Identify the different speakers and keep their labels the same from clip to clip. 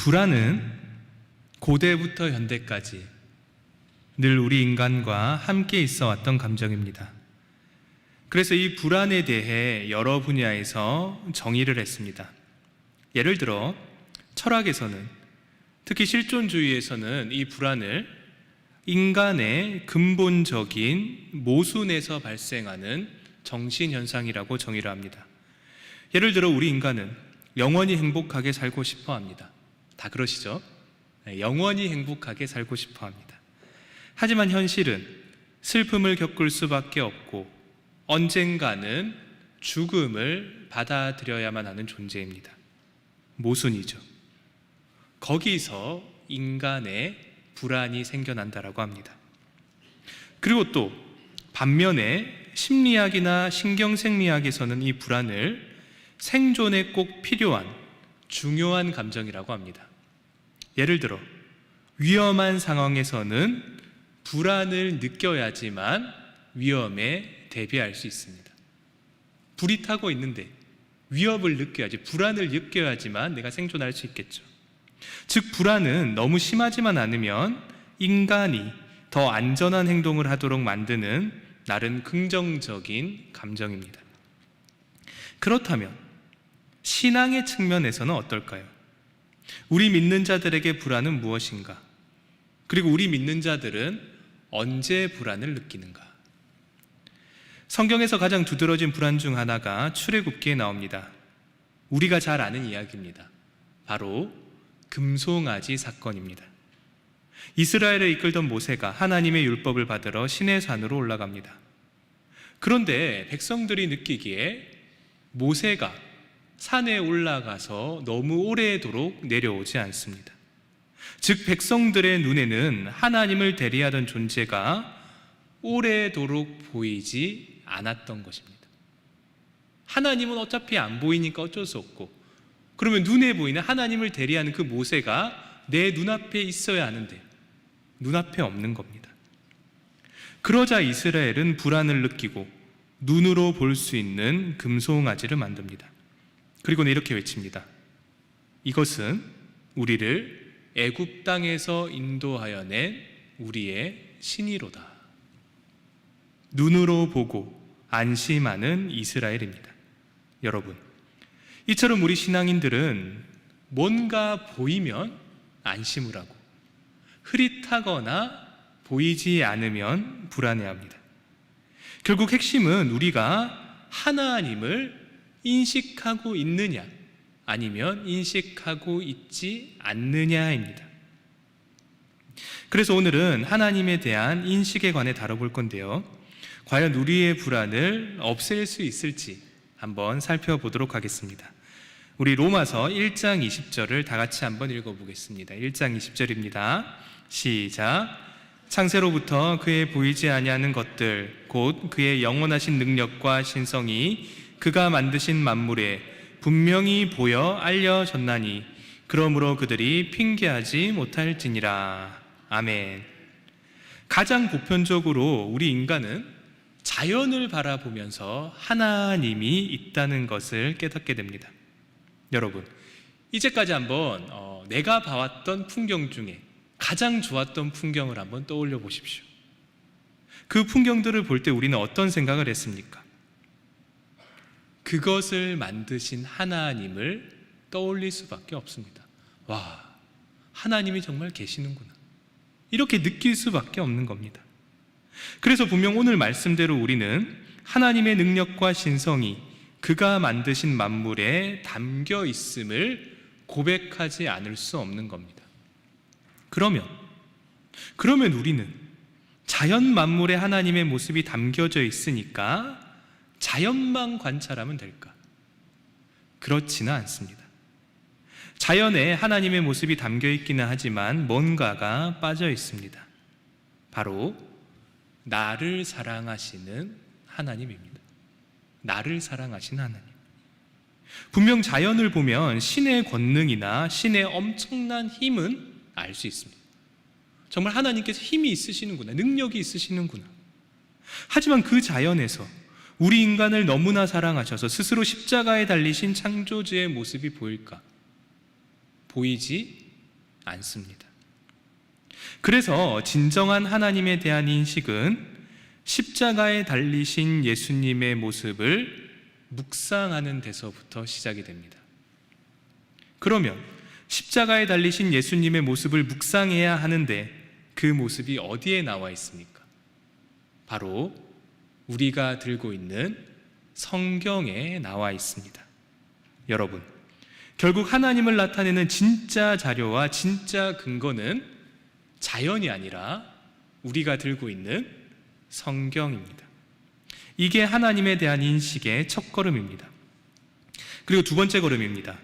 Speaker 1: 불안은 고대부터 현대까지 늘 우리 인간과 함께 있어 왔던 감정입니다. 그래서 이 불안에 대해 여러 분야에서 정의를 했습니다. 예를 들어 철학에서는, 특히 실존주의에서는 이 불안을 인간의 근본적인 모순에서 발생하는 정신현상이라고 정의를 합니다. 예를 들어 우리 인간은 영원히 행복하게 살고 싶어 합니다. 다 그러시죠? 영원히 행복하게 살고 싶어 합니다. 하지만 현실은 슬픔을 겪을 수밖에 없고 언젠가는 죽음을 받아들여야만 하는 존재입니다. 모순이죠. 거기서 인간의 불안이 생겨난다라고 합니다. 그리고 또 반면에 심리학이나 신경생리학에서는 이 불안을 생존에 꼭 필요한 중요한 감정이라고 합니다. 예를 들어 위험한 상황에서는 불안을 느껴야지만 위험에 대비할 수 있습니다. 불이 타고 있는데 위협을 느껴야지, 불안을 느껴야지만 내가 생존할 수 있겠죠. 즉 불안은 너무 심하지만 않으면 인간이 더 안전한 행동을 하도록 만드는 나름 긍정적인 감정입니다. 그렇다면 신앙의 측면에서는 어떨까요? 우리 믿는 자들에게 불안은 무엇인가? 그리고 우리 믿는 자들은 언제 불안을 느끼는가? 성경에서 가장 두드러진 불안 중 하나가 출애굽기에 나옵니다. 우리가 잘 아는 이야기입니다. 바로 금송아지 사건입니다. 이스라엘을 이끌던 모세가 하나님의 율법을 받으러 시내 산으로 올라갑니다. 그런데 백성들이 느끼기에 모세가 산에 올라가서 너무 오래도록 내려오지 않습니다. 즉 백성들의 눈에는 하나님을 대리하던 존재가 오래도록 보이지 않았던 것입니다. 하나님은 어차피 안 보이니까 어쩔 수 없고, 그러면 눈에 보이는 하나님을 대리하는 그 모세가 내 눈앞에 있어야 하는데 눈앞에 없는 겁니다. 그러자 이스라엘은 불안을 느끼고 눈으로 볼 수 있는 금송아지를 만듭니다. 그리고는 이렇게 외칩니다. 이것은 우리를 애굽 땅에서 인도하여 낸 우리의 신이로다. 눈으로 보고 안심하는 이스라엘입니다. 여러분, 이처럼 우리 신앙인들은 뭔가 보이면 안심을 하고 흐릿하거나 보이지 않으면 불안해합니다. 결국 핵심은 우리가 하나님을 인식하고 있느냐 아니면 인식하고 있지 않느냐입니다. 그래서 오늘은 하나님에 대한 인식에 관해 다뤄볼 건데요, 과연 우리의 불안을 없앨 수 있을지 한번 살펴보도록 하겠습니다. 우리 로마서 1장 20절을 다 같이 한번 읽어보겠습니다. 1장 20절입니다. 시작. 창세로부터 그의 보이지 아니하는 것들 곧 그의 영원하신 능력과 신성이 그가 만드신 만물에 분명히 보여 알려졌나니 그러므로 그들이 핑계하지 못할지니라. 아멘. 가장 보편적으로 우리 인간은 자연을 바라보면서 하나님이 있다는 것을 깨닫게 됩니다. 여러분, 이제까지 한번 내가 봐왔던 풍경 중에 가장 좋았던 풍경을 한번 떠올려 보십시오. 그 풍경들을 볼 때 우리는 어떤 생각을 했습니까? 그것을 만드신 하나님을 떠올릴 수밖에 없습니다. 와, 하나님이 정말 계시는구나, 이렇게 느낄 수밖에 없는 겁니다. 그래서 분명 오늘 말씀대로 우리는 하나님의 능력과 신성이 그가 만드신 만물에 담겨 있음을 고백하지 않을 수 없는 겁니다. 그러면 우리는 자연 만물에 하나님의 모습이 담겨져 있으니까 자연만 관찰하면 될까? 그렇지는 않습니다. 자연에 하나님의 모습이 담겨 있기는 하지만 뭔가가 빠져 있습니다. 바로 나를 사랑하시는 하나님입니다. 나를 사랑하시는 하나님. 분명 자연을 보면 신의 권능이나 신의 엄청난 힘은 알 수 있습니다. 정말 하나님께서 힘이 있으시는구나, 능력이 있으시는구나. 하지만 그 자연에서 우리 인간을 너무나 사랑하셔서 스스로 십자가에 달리신 창조주의 모습이 보일까? 보이지 않습니다. 그래서 진정한 하나님에 대한 인식은 십자가에 달리신 예수님의 모습을 묵상하는 데서부터 시작이 됩니다. 그러면 십자가에 달리신 예수님의 모습을 묵상해야 하는데 그 모습이 어디에 나와 있습니까? 바로 우리가 들고 있는 성경에 나와 있습니다. 여러분, 결국 하나님을 나타내는 진짜 자료와 진짜 근거는 자연이 아니라 우리가 들고 있는 성경입니다. 이게 하나님에 대한 인식의 첫 걸음입니다. 그리고 두 번째 걸음입니다.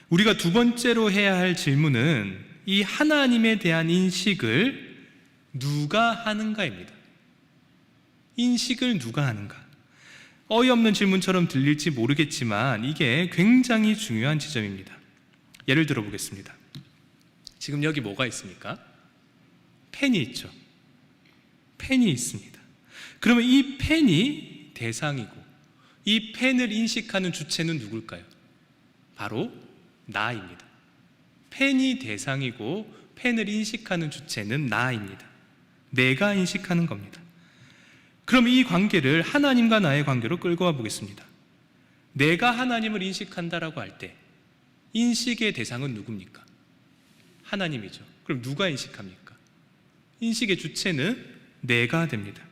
Speaker 1: 우리가 두 번째로 해야 할 질문은 이 하나님에 대한 인식을 누가 하는가입니다. 인식을 누가 하는가? 어이없는 질문처럼 들릴지 모르겠지만 이게 굉장히 중요한 지점입니다. 예를 들어 보겠습니다. 지금 여기 뭐가 있습니까? 펜이 있죠. 펜이 있습니다. 그러면 이 펜이 대상이고 이 펜을 인식하는 주체는 누굴까요? 바로 나입니다. 펜이 대상이고 펜을 인식하는 주체는 나입니다. 내가 인식하는 겁니다. 그럼 이 관계를 하나님과 나의 관계로 끌고 와 보겠습니다. 내가 하나님을 인식한다라고 할 때 인식의 대상은 누굽니까? 하나님이죠. 그럼 누가 인식합니까? 인식의 주체는 내가 됩니다.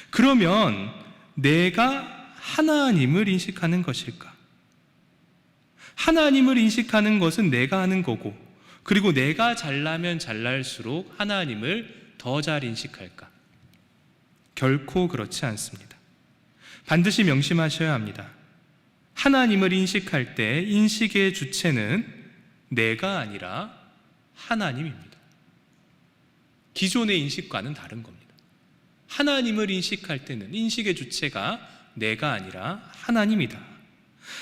Speaker 1: 그러면 내가 하나님을 인식하는 것일까? 하나님을 인식하는 것은 내가 하는 거고, 그리고 내가 잘나면 잘날수록 하나님을 더 잘 인식할까? 결코 그렇지 않습니다. 반드시 명심하셔야 합니다. 하나님을 인식할 때 인식의 주체는 내가 아니라 하나님입니다. 기존의 인식과는 다른 겁니다. 하나님을 인식할 때는 인식의 주체가 내가 아니라 하나님이다.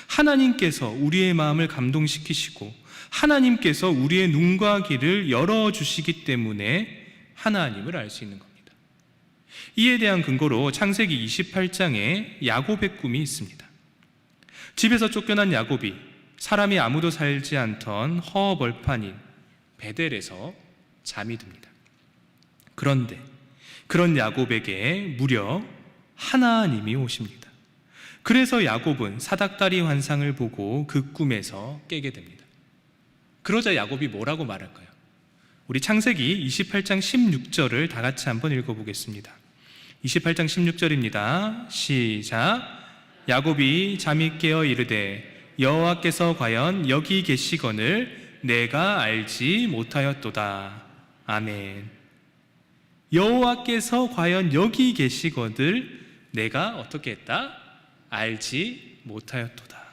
Speaker 1: 하나님께서 우리의 마음을 감동시키시고 하나님께서 우리의 눈과 귀를 열어주시기 때문에 하나님을 알 수 있는 겁니다. 이에 대한 근거로 창세기 28장에 야곱의 꿈이 있습니다. 집에서 쫓겨난 야곱이 사람이 아무도 살지 않던 허벌판인 베델에서 잠이 듭니다. 그런데 그런 야곱에게 무려 하나님이 오십니다. 그래서 야곱은 사닥다리 환상을 보고 그 꿈에서 깨게 됩니다. 그러자 야곱이 뭐라고 말할까요? 우리 창세기 28장 16절을 다 같이 한번 읽어보겠습니다. 28장 16절입니다. 시작. 야곱이 잠이 깨어 이르되 여호와께서 과연 여기 계시거늘 내가 알지 못하였도다. 아멘. 여호와께서 과연 여기 계시거늘 내가 어떻게 했다? 알지 못하였도다.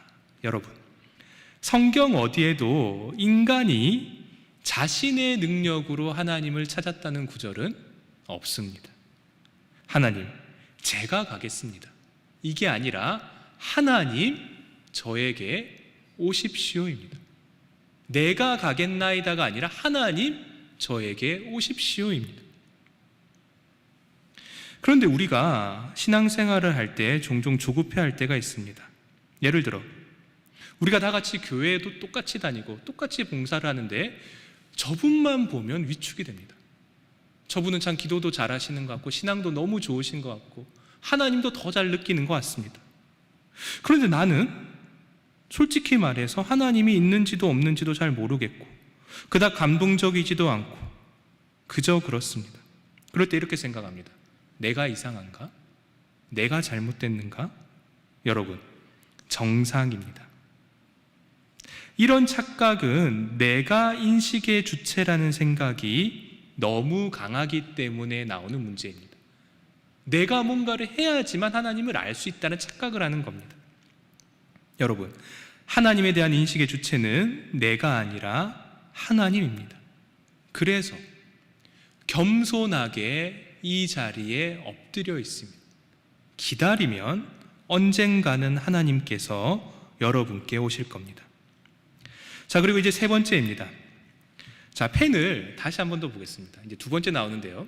Speaker 1: 여러분, 성경 어디에도 인간이 자신의 능력으로 하나님을 찾았다는 구절은 없습니다. 하나님, 제가 가겠습니다. 이게 아니라 하나님, 저에게 오십시오입니다. 내가 가겠나이다가 아니라 하나님, 저에게 오십시오입니다. 그런데 우리가 신앙생활을 할 때 종종 조급해할 때가 있습니다. 예를 들어 우리가 다 같이 교회에도 똑같이 다니고 똑같이 봉사를 하는데 저분만 보면 위축이 됩니다. 저분은 참 기도도 잘하시는 것 같고 신앙도 너무 좋으신 것 같고 하나님도 더 잘 느끼는 것 같습니다. 그런데 나는 솔직히 말해서 하나님이 있는지도 없는지도 잘 모르겠고 그닥 감동적이지도 않고 그저 그렇습니다. 그럴 때 이렇게 생각합니다. 내가 이상한가? 내가 잘못됐는가? 여러분, 정상입니다. 이런 착각은 내가 인식의 주체라는 생각이 너무 강하기 때문에 나오는 문제입니다. 내가 뭔가를 해야지만 하나님을 알 수 있다는 착각을 하는 겁니다. 여러분, 하나님에 대한 인식의 주체는 내가 아니라 하나님입니다. 그래서 겸손하게 이 자리에 엎드려 있습니다. 기다리면 언젠가는 하나님께서 여러분께 오실 겁니다. 자, 그리고 이제 세 번째입니다. 자, 펜을 다시 한 번 더 보겠습니다. 이제 두 번째 나오는데요.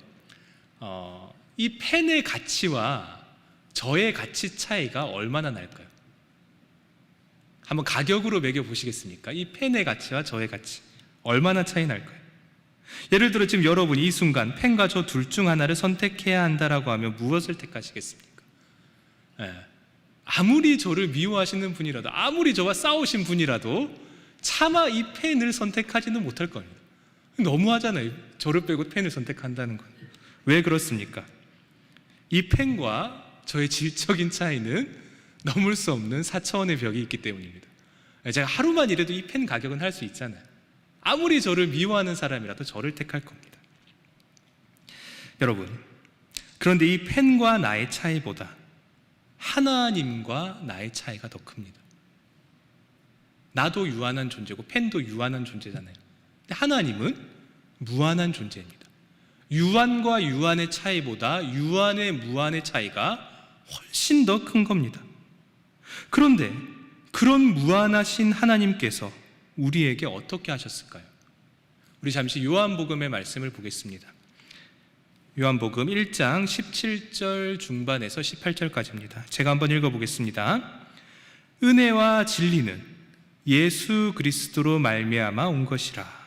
Speaker 1: 이 펜의 가치와 저의 가치 차이가 얼마나 날까요? 한번 가격으로 매겨 보시겠습니까? 이 펜의 가치와 저의 가치 얼마나 차이 날까요? 예를 들어 지금 여러분이 이 순간 펜과 저 둘 중 하나를 선택해야 한다라고 하면 무엇을 택하시겠습니까? 아무리 저를 미워하시는 분이라도, 아무리 저와 싸우신 분이라도 차마 이 펜을 선택하지는 못할 겁니다. 너무하잖아요. 저를 빼고 펜을 선택한다는 건. 왜 그렇습니까? 이 펜과 저의 질적인 차이는 넘을 수 없는 4차원의 벽이 있기 때문입니다. 제가 하루만 일해도 이 펜 가격은 할 수 있잖아요. 아무리 저를 미워하는 사람이라도 저를 택할 겁니다. 여러분, 그런데 이 펜과 나의 차이보다 하나님과 나의 차이가 더 큽니다. 나도 유한한 존재고 펜도 유한한 존재잖아요. 근데 하나님은 무한한 존재입니다. 유한과 유한의 차이보다 유한의 무한의 차이가 훨씬 더 큰 겁니다. 그런데 그런 무한하신 하나님께서 우리에게 어떻게 하셨을까요? 우리 잠시 요한복음의 말씀을 보겠습니다. 요한복음 1장 17절 중반에서 18절까지입니다. 제가 한번 읽어보겠습니다. 은혜와 진리는 예수 그리스도로 말미암아 온 것이라.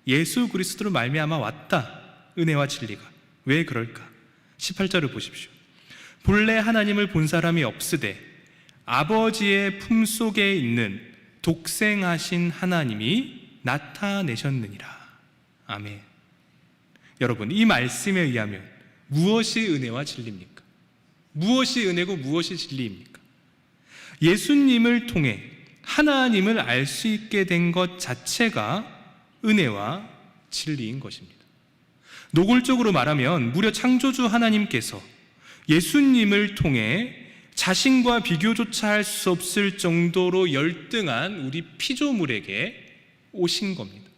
Speaker 1: 예수 그리스도로 말미암아 왔다. 은혜와 진리가. 왜 그럴까? 18절을 보십시오. 본래 하나님을 본 사람이 없으되 아버지의 품속에 있는 독생하신 하나님이 나타내셨느니라. 아멘. 여러분, 이 말씀에 의하면 무엇이 은혜와 진리입니까? 무엇이 은혜고 무엇이 진리입니까? 예수님을 통해 하나님을 알 수 있게 된 것 자체가 은혜와 진리인 것입니다. 노골적으로 말하면 무려 창조주 하나님께서 예수님을 통해 자신과 비교조차 할 수 없을 정도로 열등한 우리 피조물에게 오신 겁니다.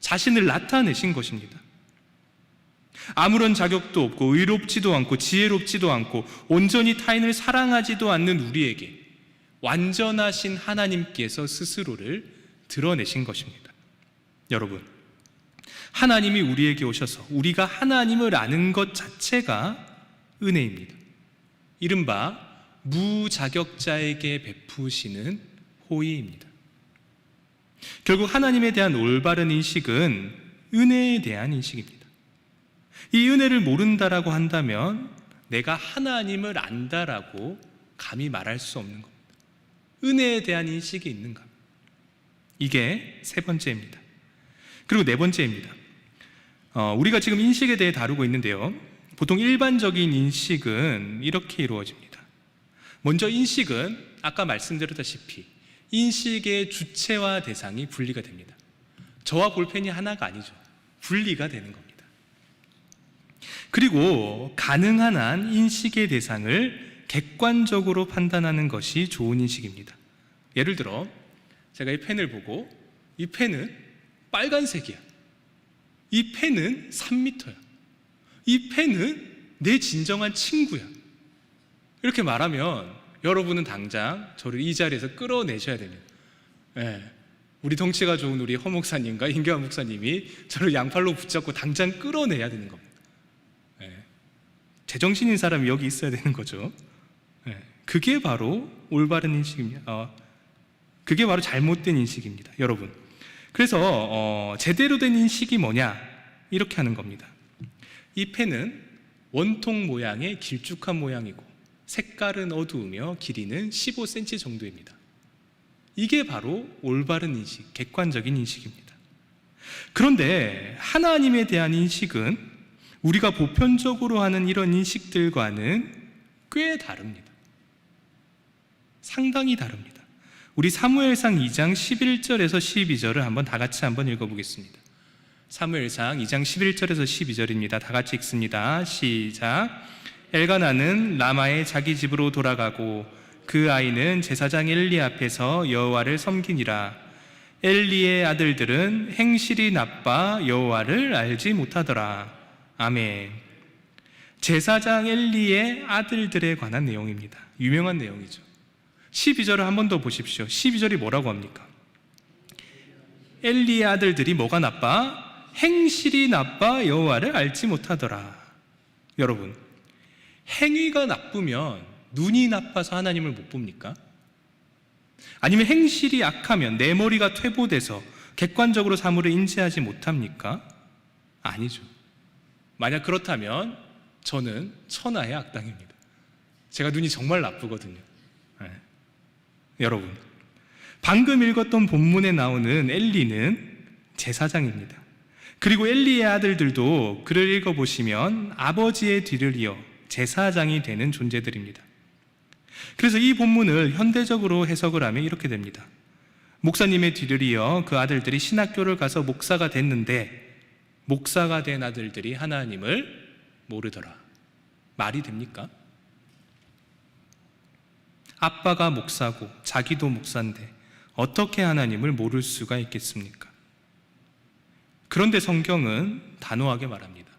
Speaker 1: 자신을 나타내신 것입니다. 아무런 자격도 없고 의롭지도 않고 지혜롭지도 않고 온전히 타인을 사랑하지도 않는 우리에게 완전하신 하나님께서 스스로를 드러내신 것입니다. 여러분, 하나님이 우리에게 오셔서 우리가 하나님을 아는 것 자체가 은혜입니다. 이른바 무자격자에게 베푸시는 호의입니다. 결국 하나님에 대한 올바른 인식은 은혜에 대한 인식입니다. 이 은혜를 모른다라고 한다면 내가 하나님을 안다라고 감히 말할 수 없는 겁니다. 은혜에 대한 인식이 있는가? 이게 세 번째입니다. 그리고 네 번째입니다. 우리가 지금 인식에 대해 다루고 있는데요, 보통 일반적인 인식은 이렇게 이루어집니다. 먼저 인식은 아까 말씀드렸다시피 인식의 주체와 대상이 분리가 됩니다. 저와 볼펜이 하나가 아니죠. 분리가 되는 겁니다. 그리고 가능한 한 인식의 대상을 객관적으로 판단하는 것이 좋은 인식입니다. 예를 들어 제가 이 펜을 보고 이 펜은 빨간색이야. 이 펜은 3m야. 이 펜은 내 진정한 친구야. 이렇게 말하면 여러분은 당장 저를 이 자리에서 끌어내셔야 됩니다. 우리 덩치가 좋은 우리 허 목사님과 임교환 목사님이 저를 양팔로 붙잡고 당장 끌어내야 되는 겁니다. 제정신인 사람이 여기 있어야 되는 거죠. 그게 바로 올바른 인식입니다. 그게 바로 잘못된 인식입니다, 여러분. 그래서 제대로 된 인식이 뭐냐? 이렇게 하는 겁니다. 이 펜은 원통 모양의 길쭉한 모양이고 색깔은 어두우며 길이는 15cm 정도입니다. 이게 바로 올바른 인식, 객관적인 인식입니다. 그런데 하나님에 대한 인식은 우리가 보편적으로 하는 이런 인식들과는 꽤 다릅니다. 상당히 다릅니다. 우리 사무엘상 2장 11절에서 12절을 한번 다 같이 한번 읽어보겠습니다. 사무엘상 2장 11절에서 12절입니다. 다 같이 읽습니다. 시작. 엘가나는 라마의 자기 집으로 돌아가고 그 아이는 제사장 엘리 앞에서 여호와를 섬기니라. 엘리의 아들들은 행실이 나빠 여호와를 알지 못하더라. 아멘. 제사장 엘리의 아들들에 관한 내용입니다. 유명한 내용이죠. 12절을 한 번 더 보십시오. 12절이 뭐라고 합니까? 엘리의 아들들이 뭐가 나빠? 행실이 나빠 여호와를 알지 못하더라. 여러분, 행위가 나쁘면 눈이 나빠서 하나님을 못 봅니까? 아니면 행실이 악하면 내 머리가 퇴보돼서 객관적으로 사물을 인지하지 못합니까? 아니죠. 만약 그렇다면 저는 천하의 악당입니다. 제가 눈이 정말 나쁘거든요. 네. 여러분, 방금 읽었던 본문에 나오는 엘리는 제사장입니다. 그리고 엘리의 아들들도 글을 읽어보시면 아버지의 뒤를 이어 제사장이 되는 존재들입니다. 그래서 이 본문을 현대적으로 해석을 하면 이렇게 됩니다. 목사님의 뒤를 이어 그 아들들이 신학교를 가서 목사가 됐는데 목사가 된 아들들이 하나님을 모르더라. 말이 됩니까? 아빠가 목사고 자기도 목사인데 어떻게 하나님을 모를 수가 있겠습니까? 그런데 성경은 단호하게 말합니다.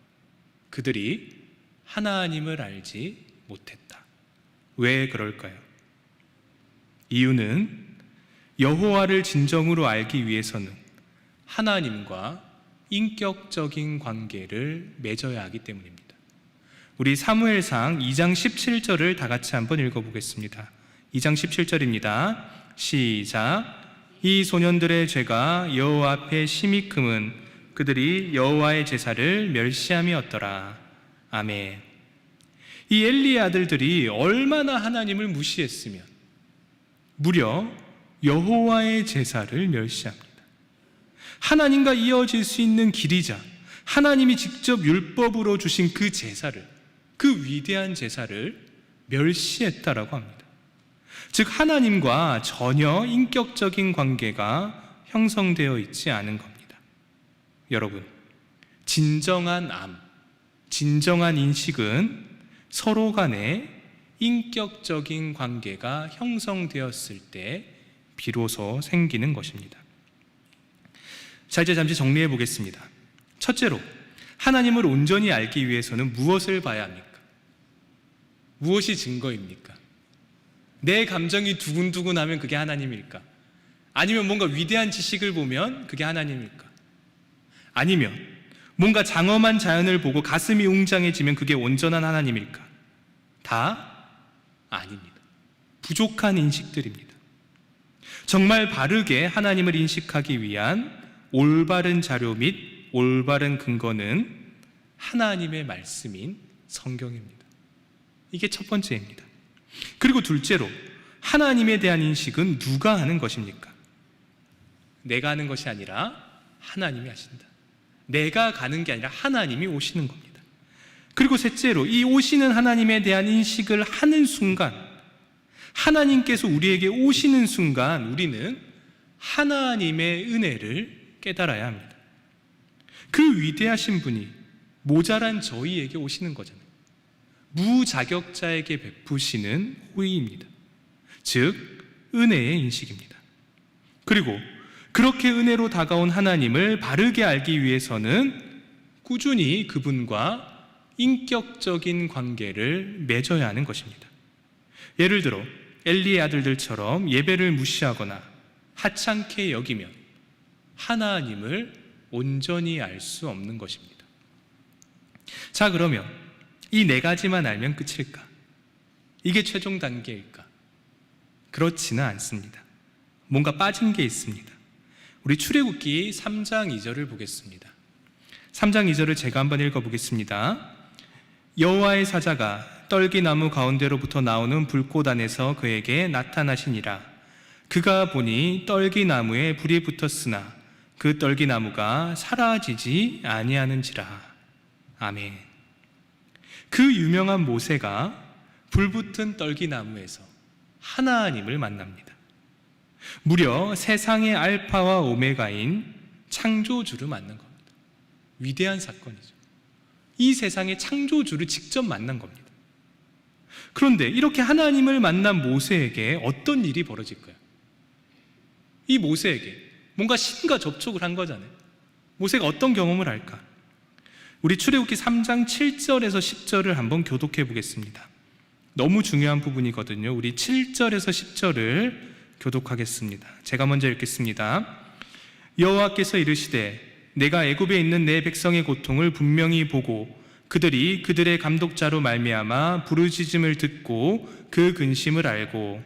Speaker 1: 그들이 하나님을 알지 못했다. 왜 그럴까요? 이유는 여호와를 진정으로 알기 위해서는 하나님과 인격적인 관계를 맺어야 하기 때문입니다. 우리 사무엘상 2장 17절을 다 같이 한번 읽어보겠습니다. 2장 17절입니다. 시작. 이 소년들의 죄가 여호와 앞에 심히 크면 그들이 여호와의 제사를 멸시함이었더라. 아멘. 이 엘리의 아들들이 얼마나 하나님을 무시했으면 무려 여호와의 제사를 멸시합니다. 하나님과 이어질 수 있는 길이자 하나님이 직접 율법으로 주신 그 제사를, 그 위대한 제사를 멸시했다라고 합니다. 즉 하나님과 전혀 인격적인 관계가 형성되어 있지 않은 겁니다. 여러분, 진정한 암, 진정한 인식은 서로 간에 인격적인 관계가 형성되었을 때 비로소 생기는 것입니다. 자, 이제 잠시 정리해 보겠습니다. 첫째로, 하나님을 온전히 알기 위해서는 무엇을 봐야 합니까? 무엇이 증거입니까? 내 감정이 두근두근하면 그게 하나님일까? 아니면 뭔가 위대한 지식을 보면 그게 하나님일까? 아니면 뭔가 장엄한 자연을 보고 가슴이 웅장해지면 그게 온전한 하나님일까? 다 아닙니다. 부족한 인식들입니다. 정말 바르게 하나님을 인식하기 위한 올바른 자료 및 올바른 근거는 하나님의 말씀인 성경입니다. 이게 첫 번째입니다. 그리고 둘째로, 하나님에 대한 인식은 누가 하는 것입니까? 내가 하는 것이 아니라 하나님이 하신다. 내가 가는 게 아니라 하나님이 오시는 겁니다. 그리고 셋째로, 이 오시는 하나님에 대한 인식을 하는 순간, 하나님께서 우리에게 오시는 순간 우리는 하나님의 은혜를 깨달아야 합니다. 그 위대하신 분이 모자란 저희에게 오시는 거잖아요. 무자격자에게 베푸시는 호의입니다. 즉 은혜의 인식입니다. 그리고 그렇게 은혜로 다가온 하나님을 바르게 알기 위해서는 꾸준히 그분과 인격적인 관계를 맺어야 하는 것입니다. 예를 들어 엘리의 아들들처럼 예배를 무시하거나 하찮게 여기면 하나님을 온전히 알 수 없는 것입니다. 자, 그러면 이 네 가지만 알면 끝일까? 이게 최종 단계일까? 그렇지는 않습니다. 뭔가 빠진 게 있습니다. 우리 출애굽기 3장 2절을 보겠습니다. 3장 2절을 제가 한번 읽어보겠습니다. 여호와의 사자가 떨기나무 가운데로부터 나오는 불꽃 안에서 그에게 나타나시니라. 그가 보니 떨기나무에 불이 붙었으나 그 떨기나무가 사라지지 아니하는지라. 아멘. 그 유명한 모세가 불붙은 떨기나무에서 하나님을 만납니다. 무려 세상의 알파와 오메가인 창조주를 만난 겁니다. 위대한 사건이죠. 이 세상의 창조주를 직접 만난 겁니다. 그런데 이렇게 하나님을 만난 모세에게 어떤 일이 벌어질까요? 이 모세에게 뭔가 신과 접촉을 한 거잖아요. 모세가 어떤 경험을 할까? 우리 출애굽기 3장 7절에서 10절을 한번 교독해 보겠습니다. 너무 중요한 부분이거든요. 우리 7절에서 10절을 교독하겠습니다. 제가 먼저 읽겠습니다. 여호와께서 이르시되 내가 애굽에 있는 내 백성의 고통을 분명히 보고 그들이 그들의 감독자로 말미암아 부르짖음을 듣고 그 근심을 알고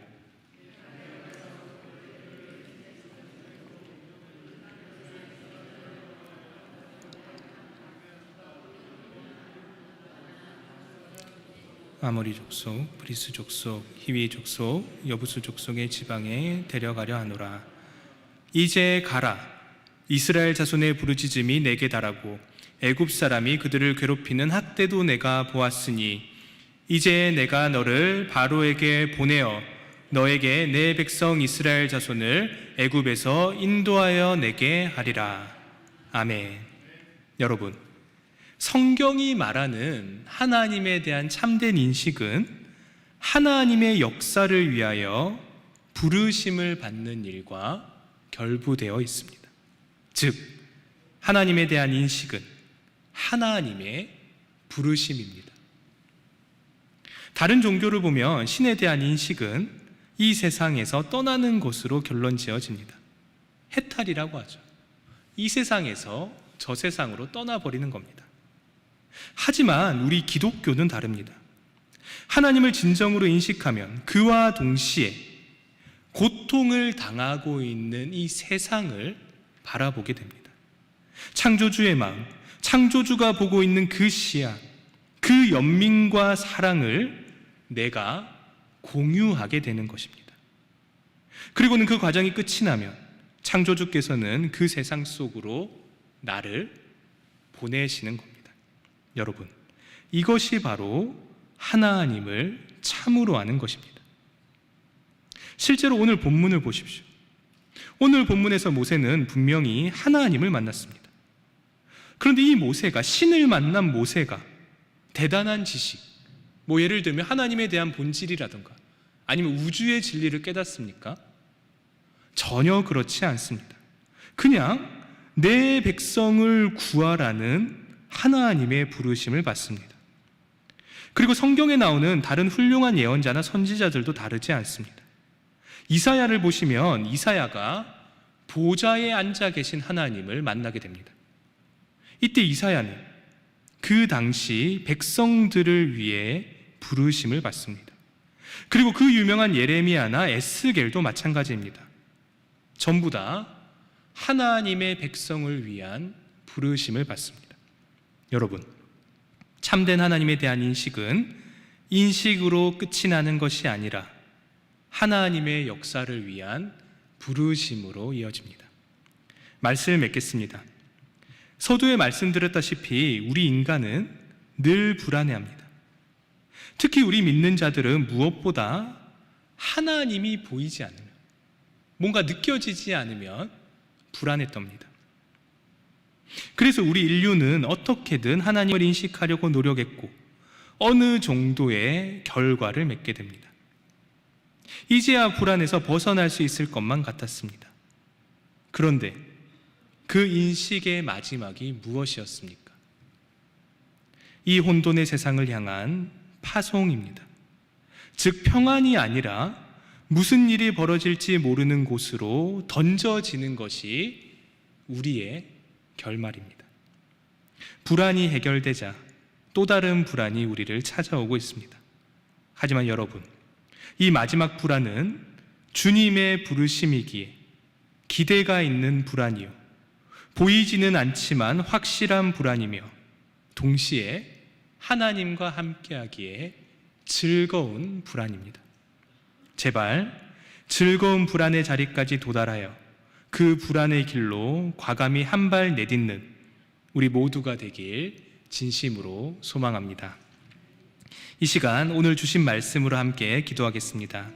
Speaker 1: 아모리 족속, 브리스 족속, 히위 족속, 여부수 족속의 지방에 데려가려 하노라. 이제 가라. 이스라엘 자손의 부르짖음이 내게 달하고 애굽 사람이 그들을 괴롭히는 학대도 내가 보았으니 이제 내가 너를 바로에게 보내어 너에게 내 백성 이스라엘 자손을 애굽에서 인도하여 내게 하리라. 아멘. 여러분, 성경이 말하는 하나님에 대한 참된 인식은 하나님의 역사를 위하여 부르심을 받는 일과 결부되어 있습니다. 즉, 하나님에 대한 인식은 하나님의 부르심입니다. 다른 종교를 보면 신에 대한 인식은 이 세상에서 떠나는 것으로 결론 지어집니다. 해탈이라고 하죠. 이 세상에서 저 세상으로 떠나버리는 겁니다. 하지만 우리 기독교는 다릅니다. 하나님을 진정으로 인식하면 그와 동시에 고통을 당하고 있는 이 세상을 바라보게 됩니다. 창조주의 마음, 창조주가 보고 있는 그 시야, 그 연민과 사랑을 내가 공유하게 되는 것입니다. 그리고는 그 과정이 끝이 나면 창조주께서는 그 세상 속으로 나를 보내시는 겁니다. 여러분, 이것이 바로 하나님을 참으로 아는 것입니다. 실제로 오늘 본문을 보십시오. 오늘 본문에서 모세는 분명히 하나님을 만났습니다. 그런데 이 모세가, 신을 만난 모세가 대단한 지식, 예를 들면 하나님에 대한 본질이라든가 아니면 우주의 진리를 깨닫습니까? 전혀 그렇지 않습니다. 그냥 내 백성을 구하라는 하나님의 부르심을 받습니다. 그리고 성경에 나오는 다른 훌륭한 예언자나 선지자들도 다르지 않습니다. 이사야를 보시면 이사야가 보좌에 앉아 계신 하나님을 만나게 됩니다. 이때 이사야는 그 당시 백성들을 위해 부르심을 받습니다. 그리고 그 유명한 예레미야나 에스겔도 마찬가지입니다. 전부 다 하나님의 백성을 위한 부르심을 받습니다. 여러분, 참된 하나님에 대한 인식은 인식으로 끝이 나는 것이 아니라 하나님의 역사를 위한 부르심으로 이어집니다. 말씀을 맺겠습니다. 서두에 말씀드렸다시피 우리 인간은 늘 불안해합니다. 특히 우리 믿는 자들은 무엇보다 하나님이 보이지 않으면, 뭔가 느껴지지 않으면 불안했답니다. 그래서 우리 인류는 어떻게든 하나님을 인식하려고 노력했고 어느 정도의 결과를 맺게 됩니다. 이제야 불안에서 벗어날 수 있을 것만 같았습니다. 그런데 그 인식의 마지막이 무엇이었습니까? 이 혼돈의 세상을 향한 파송입니다. 즉, 평안이 아니라 무슨 일이 벌어질지 모르는 곳으로 던져지는 것이 우리의 결말입니다. 불안이 해결되자 또 다른 불안이 우리를 찾아오고 있습니다. 하지만 여러분, 이 마지막 불안은 주님의 부르심이기에 기대가 있는 불안이요, 보이지는 않지만 확실한 불안이며 동시에 하나님과 함께하기에 즐거운 불안입니다. 제발 즐거운 불안의 자리까지 도달하여 그 불안의 길로 과감히 한 발 내딛는 우리 모두가 되길 진심으로 소망합니다. 이 시간 오늘 주신 말씀으로 함께 기도하겠습니다.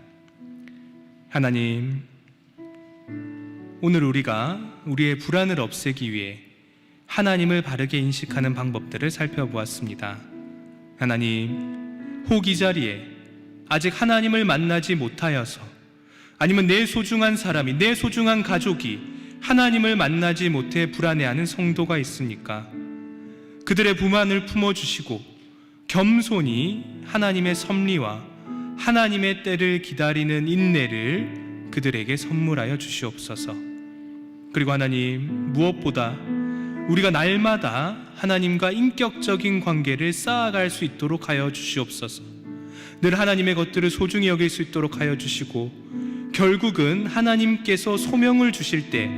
Speaker 1: 하나님, 오늘 우리가 우리의 불안을 없애기 위해 하나님을 바르게 인식하는 방법들을 살펴보았습니다. 하나님, 혹 이 자리에 아직 하나님을 만나지 못하여서, 아니면 내 소중한 사람이, 내 소중한 가족이 하나님을 만나지 못해 불안해하는 성도가 있습니까? 그들의 불만을 품어주시고 겸손히 하나님의 섭리와 하나님의 때를 기다리는 인내를 그들에게 선물하여 주시옵소서. 그리고 하나님, 무엇보다 우리가 날마다 하나님과 인격적인 관계를 쌓아갈 수 있도록 하여 주시옵소서. 늘 하나님의 것들을 소중히 여길 수 있도록 하여 주시고, 결국은 하나님께서 소명을 주실 때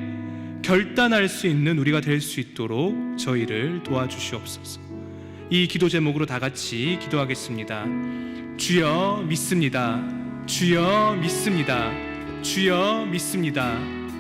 Speaker 1: 결단할 수 있는 우리가 될 수 있도록 저희를 도와주시옵소서. 이 기도 제목으로 다 같이 기도하겠습니다. 주여 믿습니다. 주여 믿습니다. 주여 믿습니다.